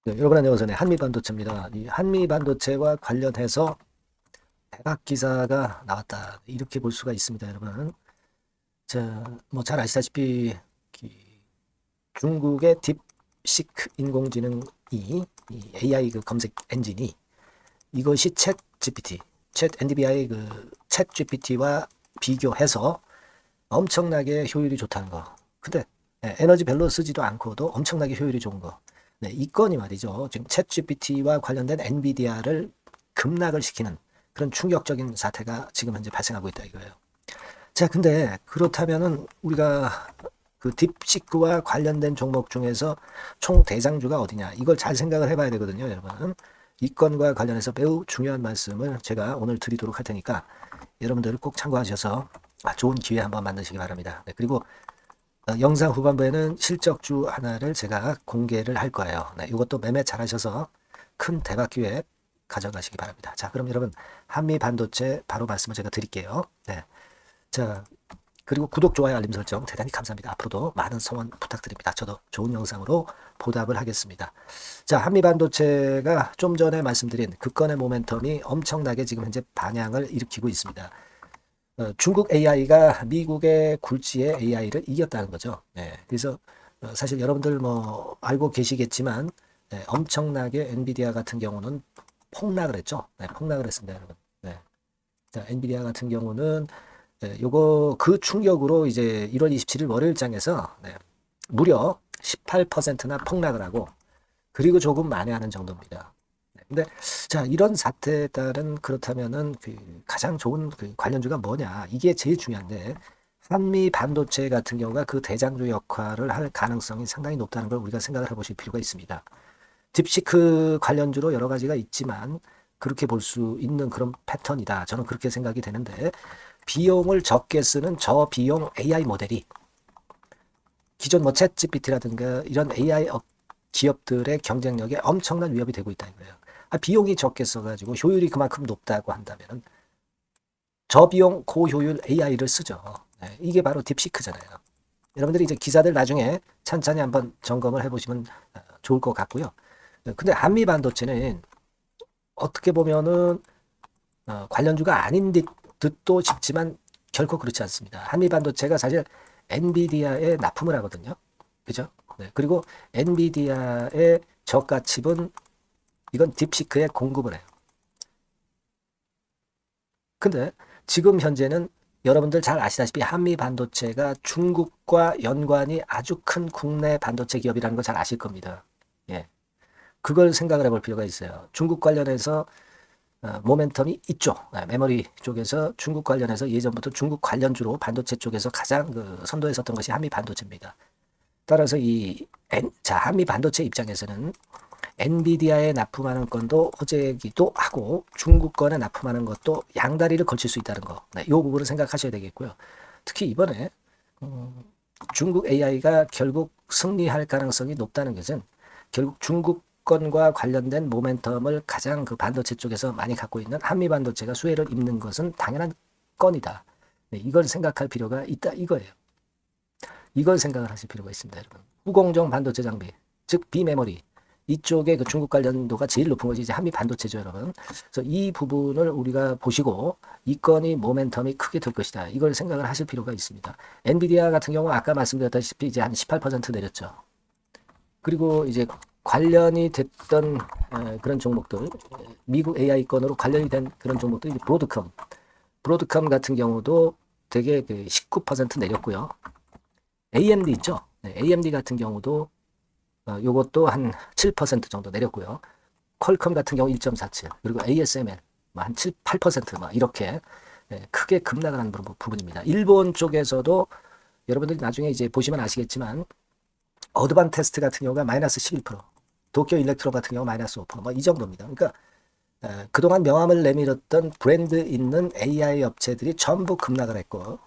네, 여러분 안녕하세요. 네, 한미반도체입니다. 이 한미반도체와 관련해서 대박 기사가 나왔다. 이렇게 볼 수가 있습니다, 여러분. 자, 뭐 잘 아시다시피 중국의 딥시크 인공지능이 이 AI 그 검색 엔진이 이것이 챗 GPT, 챗 NVIDIA 챗 GPT와 비교해서 엄청나게 효율이 좋다는 거. 근데 에너지 별로 쓰지도 않고도 엄청나게 효율이 좋은 거. 네, 이 건이 말이죠. 지금 챗 GPT와 관련된 엔비디아를 급락을 시키는 그런 충격적인 사태가 지금 현재 발생하고 있다 이거예요. 자, 근데 그렇다면은 우리가 그 딥시크와 관련된 종목 중에서 총 대장주가 어디냐 이걸 잘 생각을 해봐야 되거든요, 여러분. 이 건과 관련해서 매우 중요한 말씀을 제가 오늘 드리도록 할 테니까 여러분들 꼭 참고하셔서 좋은 기회 한번 만드시기 바랍니다. 네, 그리고 영상 후반부에는 실적주 하나를 제가 공개를 할 거예요. 네, 이것도 매매 잘하셔서 큰 대박 기회 가져가시기 바랍니다. 자, 그럼 여러분 한미 반도체 바로 말씀을 제가 드릴게요. 네, 자 그리고 구독, 좋아요, 알림 설정 대단히 감사합니다. 앞으로도 많은 성원 부탁드립니다. 저도 좋은 영상으로 보답을 하겠습니다. 자, 한미 반도체가 좀 전에 말씀드린 그 건의 모멘텀이 엄청나게 지금 현재 반향을 일으키고 있습니다. 중국 AI가 미국의 굴지의 AI를 이겼다는 거죠. 네, 그래서 사실 여러분들 뭐 알고 계시겠지만 엄청나게 엔비디아 같은 경우는 폭락을 했죠. 네, 폭락을 했습니다, 여러분. 네. 자, 엔비디아 같은 경우는 요거 그 충격으로 이제 1월 27일 월요일장에서 무려 18%나 폭락을 하고 그리고 조금 만회하는 정도입니다. 근데 자 이런 사태에 따른 그렇다면은 그 가장 좋은 그 관련주가 뭐냐 이게 제일 중요한데 한미 반도체 같은 경우가 그 대장주 역할을 할 가능성이 상당히 높다는 걸 우리가 생각을 해보실 필요가 있습니다. 딥시크 관련주로 여러 가지가 있지만 그렇게 볼 수 있는 그런 패턴이다. 저는 그렇게 생각이 되는데 비용을 적게 쓰는 저비용 AI 모델이 기존 뭐 챗GPT라든가 이런 AI 기업들의 경쟁력에 엄청난 위협이 되고 있다 이거예요. 비용이 적게 써가지고 효율이 그만큼 높다고 한다면 저비용 고효율 AI를 쓰죠. 네, 이게 바로 딥시크잖아요. 여러분들이 이제 기사들 나중에 찬찬히 한번 점검을 해보시면 좋을 것 같고요. 근데 한미 반도체는 어떻게 보면은 관련주가 아닌 듯도 싶지만 결코 그렇지 않습니다. 한미 반도체가 사실 엔비디아에 납품을 하거든요. 그죠? 네, 그리고 엔비디아의 저가 칩은 이건 딥시크에 공급을 해요. 근데 지금 현재는 여러분들 잘 아시다시피 한미 반도체가 중국과 연관이 아주 큰 국내 반도체 기업이라는 걸 잘 아실 겁니다. 예. 그걸 생각을 해볼 필요가 있어요. 중국 관련해서 모멘텀이 있죠. 메모리 쪽에서 중국 관련해서 예전부터 중국 관련주로 반도체 쪽에서 가장 그 선도했었던 것이 한미 반도체입니다. 따라서 한미 반도체 입장에서는 엔비디아에 납품하는 건도 호재이기도 하고 중국 건에 납품하는 것도 양다리를 걸칠 수 있다는 거. 이 부분을 생각하셔야 되겠고요. 특히 이번에 중국 AI가 결국 승리할 가능성이 높다는 것은 결국 중국 건과 관련된 모멘텀을 가장 그 반도체 쪽에서 많이 갖고 있는 한미 반도체가 수혜를 입는 것은 당연한 건이다. 이걸 생각할 필요가 있다 이거예요. 이걸 생각을 하실 필요가 있습니다, 여러분. 후공정 반도체 장비, 즉 비메모리 이쪽에 그 중국 관련도가 제일 높은 것이 이제 한미 반도체죠, 여러분. 그래서 이 부분을 우리가 보시고 이 건이 모멘텀이 크게 될 것이다. 이걸 생각을 하실 필요가 있습니다. 엔비디아 같은 경우 아까 말씀드렸다시피 이제 한 18% 내렸죠. 그리고 이제 관련이 됐던 그런 종목들, 미국 AI 건으로 관련이 된 그런 종목들, 브로드컴 같은 경우도 되게 그 19% 내렸고요. AMD 있죠? 네, AMD 같은 경우도 요것도 한 7% 정도 내렸고요. 퀄컴 같은 경우 1.47, 그리고 ASML 한 7, 8%막 이렇게 크게 급락을 하는 부분입니다. 일본 쪽에서도 여러분들이 나중에 이제 보시면 아시겠지만 어드반테스트 같은 경우가 마이너스 11%, 도쿄 일렉트로 같은 경우 마이너스 5%뭐 이 정도입니다. 그러니까 그동안 명함을 내밀었던 브랜드 있는 AI 업체들이 전부 급락을 했고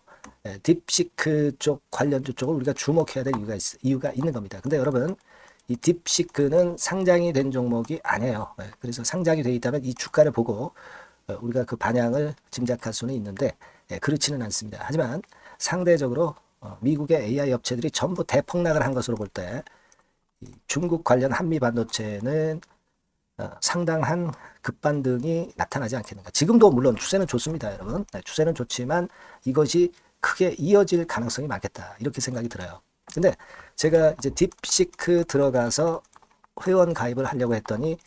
딥시크 쪽 관련주 쪽을 우리가 주목해야 될 이유가 있는 겁니다. 근데 여러분 이 딥시크는 상장이 된 종목이 아니에요. 그래서 상장이 되어 있다면 이 주가를 보고 우리가 그 반향을 짐작할 수는 있는데 그렇지는 않습니다. 하지만 상대적으로 미국의 AI 업체들이 전부 대폭락을 한 것으로 볼 때 중국 관련 한미 반도체는 상당한 급반등이 나타나지 않겠는가. 지금도 물론 추세는 좋습니다, 여러분. 네, 추세는 좋지만 이것이 크게 이어질 가능성이 많겠다. 이렇게 생각이 들어요. 근데 제가 이제 딥시크 들어가서 회원 가입을 하려고 했더니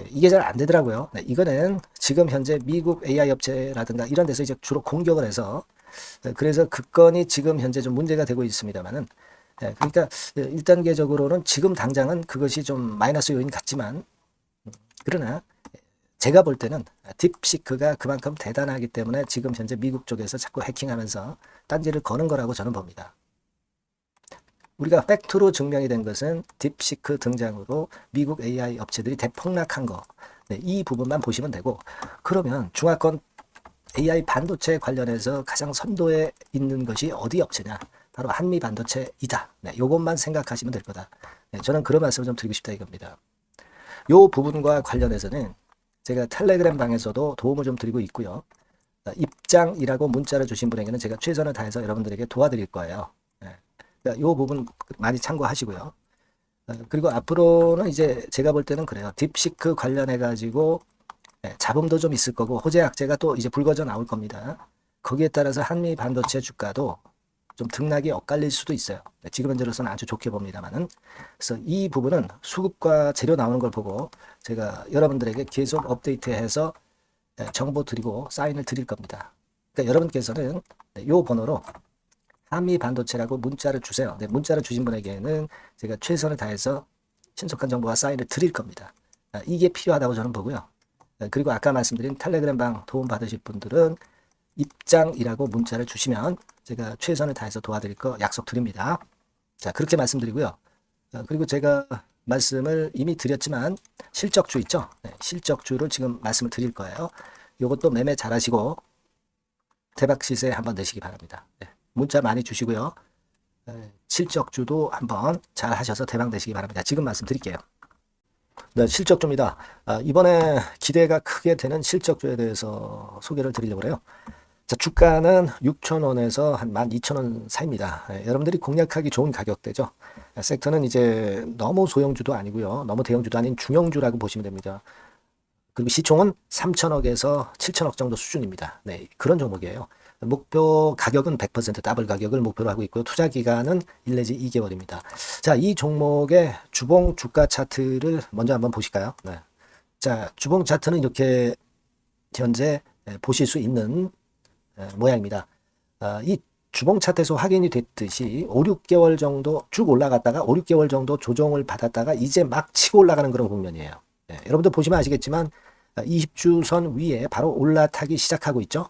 이게 잘 안 되더라고요. 네, 이거는 지금 현재 미국 AI 업체라든가 이런 데서 이제 주로 공격을 해서 그래서 그 건이 지금 현재 좀 문제가 되고 있습니다만은 그러니까 1단계적으로는 지금 당장은 그것이 좀 마이너스 요인 같지만 그러나 제가 볼 때는 딥시크가 그만큼 대단하기 때문에 지금 현재 미국 쪽에서 자꾸 해킹하면서 딴지를 거는 거라고 저는 봅니다. 우리가 팩트로 증명이 된 것은 딥시크 등장으로 미국 AI 업체들이 대폭락한 거. 네, 이 부분만 보시면 되고 그러면 중화권 AI 반도체 관련해서 가장 선도에 있는 것이 어디 업체냐? 바로 한미 반도체이다. 네, 이것만 생각하시면 될 거다. 네, 저는 그런 말씀을 좀 드리고 싶다 이겁니다. 이 부분과 관련해서는 제가 텔레그램 방에서도 도움을 좀 드리고 있고요. 입장이라고 문자를 주신 분에게는 제가 최선을 다해서 여러분들에게 도와드릴 거예요. 이 부분 많이 참고하시고요. 그리고 앞으로는 이제 제가 볼 때는 그래요. 딥시크 관련해 가지고 잡음도 좀 있을 거고 호재 악재가 또 이제 불거져 나올 겁니다. 거기에 따라서 한미 반도체 주가도 좀 등락이 엇갈릴 수도 있어요. 지금 현재로서는 아주 좋게 봅니다만은. 그래서 이 부분은 수급과 재료 나오는 걸 보고 제가 여러분들에게 계속 업데이트해서 정보 드리고 사인을 드릴 겁니다. 그러니까 여러분께서는 이 번호로 한미 반도체라고 문자를 주세요. 네, 문자를 주신 분에게는 제가 최선을 다해서 신속한 정보와 사인을 드릴 겁니다. 이게 필요하다고 저는 보고요. 그리고 아까 말씀드린 텔레그램 방 도움 받으실 분들은 입장이라고 문자를 주시면 제가 최선을 다해서 도와드릴 거 약속드립니다. 자, 그렇게 말씀드리고요. 그리고 제가 말씀을 이미 드렸지만 실적주 있죠? 네, 실적주를 지금 말씀을 드릴 거예요. 이것도 매매 잘하시고 대박 시세 한번 내시기 바랍니다. 네, 문자 많이 주시고요. 실적주도 한번 잘 하셔서 대박 내시기 바랍니다. 지금 말씀드릴게요. 네, 실적주입니다. 이번에 기대가 크게 되는 실적주에 대해서 소개를 드리려고 해요. 자, 주가는 6,000원에서 한 12,000원 사이입니다. 여러분들이 공략하기 좋은 가격대죠. 섹터는 이제 너무 소형주도 아니고요. 너무 대형주도 아닌 중형주라고 보시면 됩니다. 그리고 시총은 3천억에서 7천억 정도 수준입니다. 네, 그런 종목이에요. 목표 가격은 100% 더블 가격을 목표로 하고 있고요. 투자 기간은 1 내지 2개월입니다. 자, 이 종목의 주봉 주가 차트를 먼저 한번 보실까요? 네. 자, 주봉 차트는 이렇게 현재 보실 수 있는 모양입니다. 이 주봉 차트에서 확인이 됐듯이 5, 6개월 정도 쭉 올라갔다가 5, 6개월 정도 조정을 받았다가 이제 막 치고 올라가는 그런 국면이에요. 네, 여러분들 보시면 아시겠지만 20주선 위에 바로 올라타기 시작하고 있죠.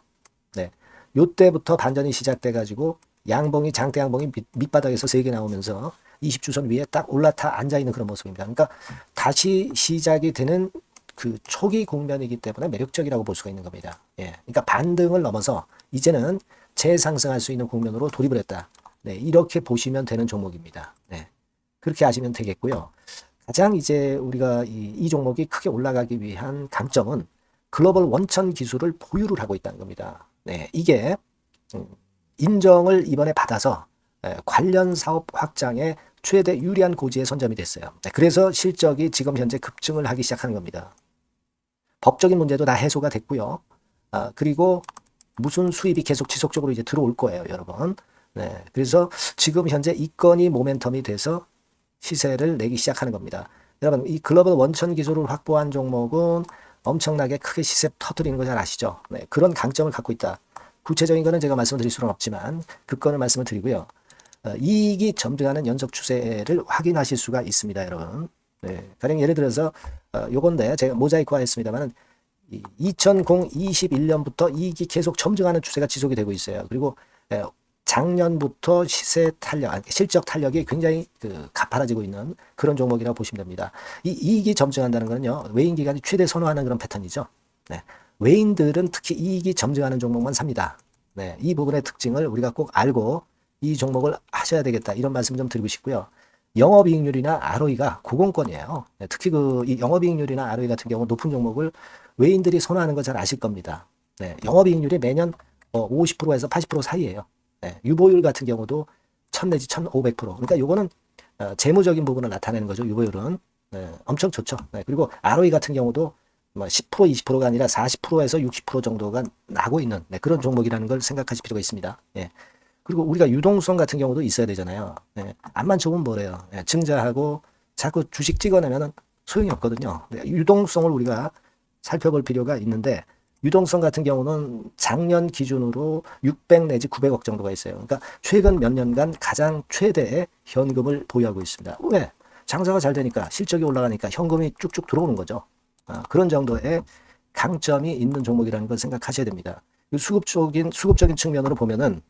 네. 요때부터 반전이 시작돼 가지고 양봉이 장대 양봉이 밑바닥에서 3개 나오면서 20주선 위에 딱 올라타 앉아 있는 그런 모습입니다. 그러니까 다시 시작이 되는 그 초기 국면이기 때문에 매력적이라고 볼 수가 있는 겁니다. 예. 그러니까 반등을 넘어서 이제는 재상승할 수 있는 국면으로 돌입을 했다. 네, 이렇게 보시면 되는 종목입니다. 네. 그렇게 하시면 되겠고요. 가장 이제 우리가 이 종목이 크게 올라가기 위한 강점은 글로벌 원천 기술을 보유를 하고 있다는 겁니다. 네, 이게 인정을 이번에 받아서 관련 사업 확장에 최대 유리한 고지에 선점이 됐어요. 네, 그래서 실적이 지금 현재 급증을 하기 시작하는 겁니다. 법적인 문제도 다 해소가 됐고요. 그리고 무슨 수입이 계속 지속적으로 이제 들어올 거예요, 여러분. 네, 그래서 지금 현재 이 건이 모멘텀이 돼서 시세를 내기 시작하는 겁니다. 여러분, 이 글로벌 원천 기술을 확보한 종목은 엄청나게 크게 시세 터뜨리는 거 잘 아시죠? 네, 그런 강점을 갖고 있다. 구체적인 거는 제가 말씀드릴 수는 없지만 그 건을 말씀을 드리고요. 이익이 점등하는 연속 추세를 확인하실 수가 있습니다, 여러분. 네, 가령 예를 들어서 요건데 제가 모자이크화 했습니다만 2021년부터 이익이 계속 점증하는 추세가 지속이 되고 있어요. 그리고 작년부터 시세 탄력, 실적 탄력이 굉장히 가파라지고 있는 그런 종목이라고 보시면 됩니다. 이 이익이 점증한다는 것은요, 외인 기관이 최대 선호하는 그런 패턴이죠. 네. 외인들은 특히 이익이 점증하는 종목만 삽니다. 네. 이 부분의 특징을 우리가 꼭 알고 이 종목을 하셔야 되겠다. 이런 말씀 좀 드리고 싶고요. 영업이익률이나 ROE가 고공권이에요. 네. 특히 이 영업이익률이나 ROE 같은 경우 높은 종목을 외인들이 선호하는 거 잘 아실 겁니다. 네. 영업이익률이 매년 50%에서 80% 사이에요. 네, 유보율 같은 경우도 1000 내지 1500%. 그러니까 요거는 재무적인 부분을 나타내는 거죠. 유보율은. 엄청 좋죠. 그리고 ROE 같은 경우도 뭐 10% 20%가 아니라 40%에서 60% 정도가 나고 있는 그런 종목이라는 걸 생각하실 필요가 있습니다. 그리고 우리가 유동성 같은 경우도 있어야 되잖아요. 앞만 좋으면 뭐래요. 증자하고 자꾸 주식 찍어내면 소용이 없거든요. 유동성을 우리가 살펴볼 필요가 있는데, 유동성 같은 경우는 작년 기준으로 600 내지 900억 정도가 있어요. 그러니까 최근 몇 년간 가장 최대의 현금을 보유하고 있습니다. 왜? 장사가 잘 되니까, 실적이 올라가니까 현금이 쭉쭉 들어오는 거죠. 그런 정도의 강점이 있는 종목이라는 걸 생각하셔야 됩니다. 수급적인 측면으로 보면은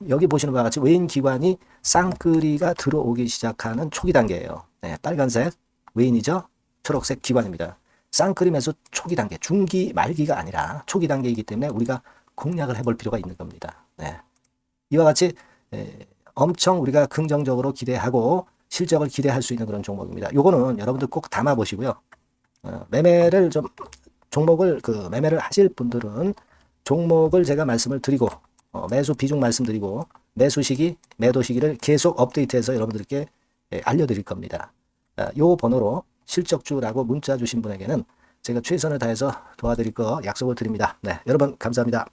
여기 보시는 바와 같이 외인 기관이 쌍끌이가 들어오기 시작하는 초기 단계예요. 빨간색 외인이죠. 초록색 기관입니다. 쌍끌이 매수 초기 단계, 중기 말기가 아니라 초기 단계이기 때문에 우리가 공략을 해볼 필요가 있는 겁니다. 이와 같이 엄청 우리가 긍정적으로 기대하고 실적을 기대할 수 있는 그런 종목입니다. 요거는 여러분들 꼭 담아 보시고요. 매매를 좀 종목을 매매를 하실 분들은 종목을 제가 말씀을 드리고 매수 비중 말씀드리고 매수 시기, 매도 시기를 계속 업데이트해서 여러분들께 알려드릴 겁니다. 요 번호로 실적주라고 문자 주신 분에게는 제가 최선을 다해서 도와드릴 거 약속을 드립니다. 여러분 감사합니다.